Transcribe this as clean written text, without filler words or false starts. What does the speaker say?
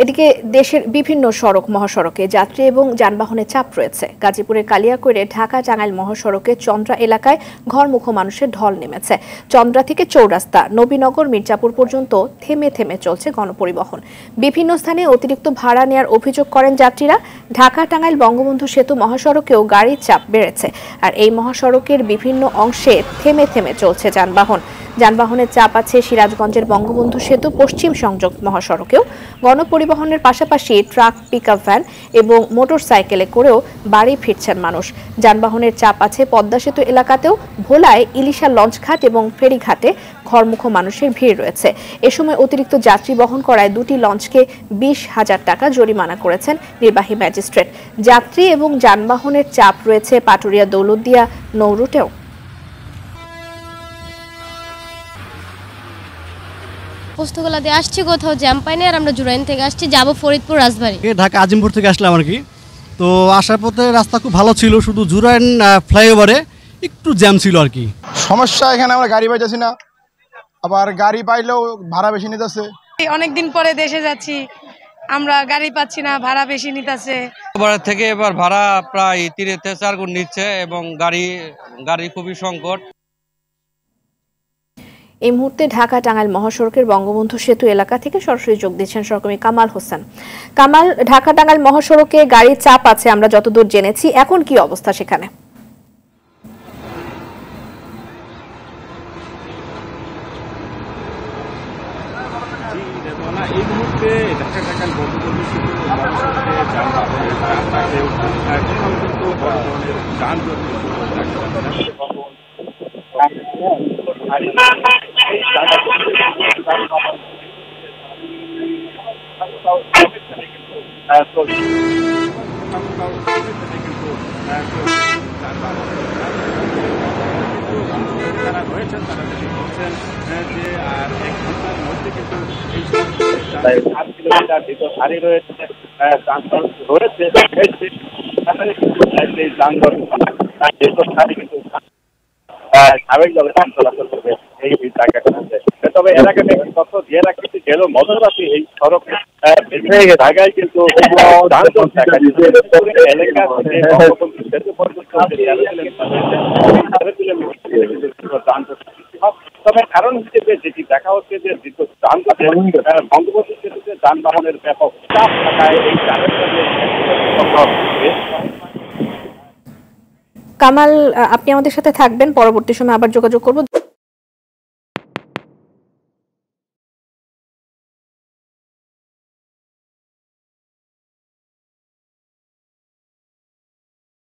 এদিকে দেশের বিভিন্ন সড়ক মহাসড়কে যাত্রী এবং যানবাহনের চাপ রয়েছে। গাজীপুরের কালিয়াকৈরে ঢাকা টাঙ্গাইল মহাসড়কে চন্দ্রা এলাকায় ঘরমুখো মানুষের ঢল নেমেছে। চন্দ্রা থেকে চৌরাস্তা, নবীনগর, মির্জাপুর পর্যন্ত থেমে থেমে চলছে গণপরিবহন। বিভিন্ন স্থানে অতিরিক্ত ভাড়া নেওয়ার অভিযোগ করেন যাত্রীরা। ঢাকা টাঙ্গাইল বঙ্গবন্ধু সেতু মহাসড়কেও গাড়ির চাপ বেড়েছে, আর এই মহাসড়কের বিভিন্ন অংশে থেমে থেমে চলছে যানবাহন। যানবাহনের চাপ আছে সিরাজগঞ্জের বঙ্গবন্ধু সেতু পশ্চিম সংযোগ মহাসড়কেও। গণপরিবহনের পাশাপাশি ট্রাক, পিকআপ ভ্যান এবং মোটরসাইকেলে করেও বাড়ি ফিরছেন মানুষ। যানবাহনের চাপ আছে পদ্মা সেতু এলাকাতেও। ভোলায় ইলিশা লঞ্চঘাট এবং ফেরিঘাটে ঘরমুখো মানুষের ভিড় রয়েছে। এ সময় অতিরিক্ত যাত্রী বহন করায় দুটি লঞ্চকে 20,000 টাকা জরিমানা করেছেন নির্বাহী ম্যাজিস্ট্রেট। যাত্রী এবং যানবাহনের চাপ রয়েছে পাটুরিয়া দৌলতদিয়া নৌরুটেও। পোস্তগোলা দিয়ে আসছি, কোথাও জ্যাম পাইনি, আর আমরা জুরাইন থেকে আসছি, যাবো ফরিদপুর রাজবাড়ী। ঢাকা আজিমপুর থেকে আসলাম আর কি। তো আসার পথে রাস্তা খুব ভালো ছিল, শুধু জুরাইন ফ্লাইওভারে একটু জ্যাম ছিল আর কি। সমস্যা এখানে আমরা গাড়ি পাইতেছি না, আবার গাড়ি পাইলেও ভাড়া বেশি নিতেছে। অনেকদিন পরে দেশে যাচ্ছি, আমরা গাড়ি পাচ্ছি না, ভাড়া বেশি নিতেছে। এবার থেকে এবার ভাড়া প্রায় 3 থেকে 4 গুণ নিচ্ছে এবং গাড়ি খুবই সংকট। এই মুহূর্তে ঢাকা টাঙ্গাইল মহাসড়কের বঙ্গবন্ধু সেতু এলাকা থেকে সরাসরি যোগ দিচ্ছেন সহকর্মী কামাল হোসেন। কামাল, ঢাকা টাঙ্গাইল মহাসড়কে গাড়ির চাপ আছে আমরা যতদূর জেনেছি, এখন কি অবস্থা সেখানে? এই মুহূর্তে ঢাকা টাঙ্গাইল বঙ্গবন্ধু সেতু মহাসড়কে যানবাহনের চাপ থাকলেও কোথাও কিন্তু বড় ধরনের যানজট যারা রয়েছেন তারা যেটি বলছেন যে আর 1 ঘন্টার মধ্যে কিন্তু এই 7 কিলোমিটার দীর্ঘ সারি রয়েছে, যানজট রয়েছে, সেই যানজট দীর্ঘ সারি কিন্তু স্বাভাবিকভাবে যান চলাচল করবে এই জায়গাটার মধ্যে। তবে এর আগে একটি তথ্য দিয়ে রাখছি, যেহেতু মধ্যরাতে এই সড়কে ঢাকায় কিন্তু যানজট দেখা দিচ্ছে। এলাকা থেকে বঙ্গবন্ধু সেতু পর্যন্ত যানজট সৃষ্টি হয়। তবে কারণ হিসেবে যেটি দেখা হচ্ছে যে যানজটে বঙ্গবন্ধু সেতুতে যানবাহনের ব্যাপক চাপ থাকায় এই কামাল, আপনি আমাদের সাথে থাকবেন, পরবর্তী সময় আবার যোগাযোগ করব।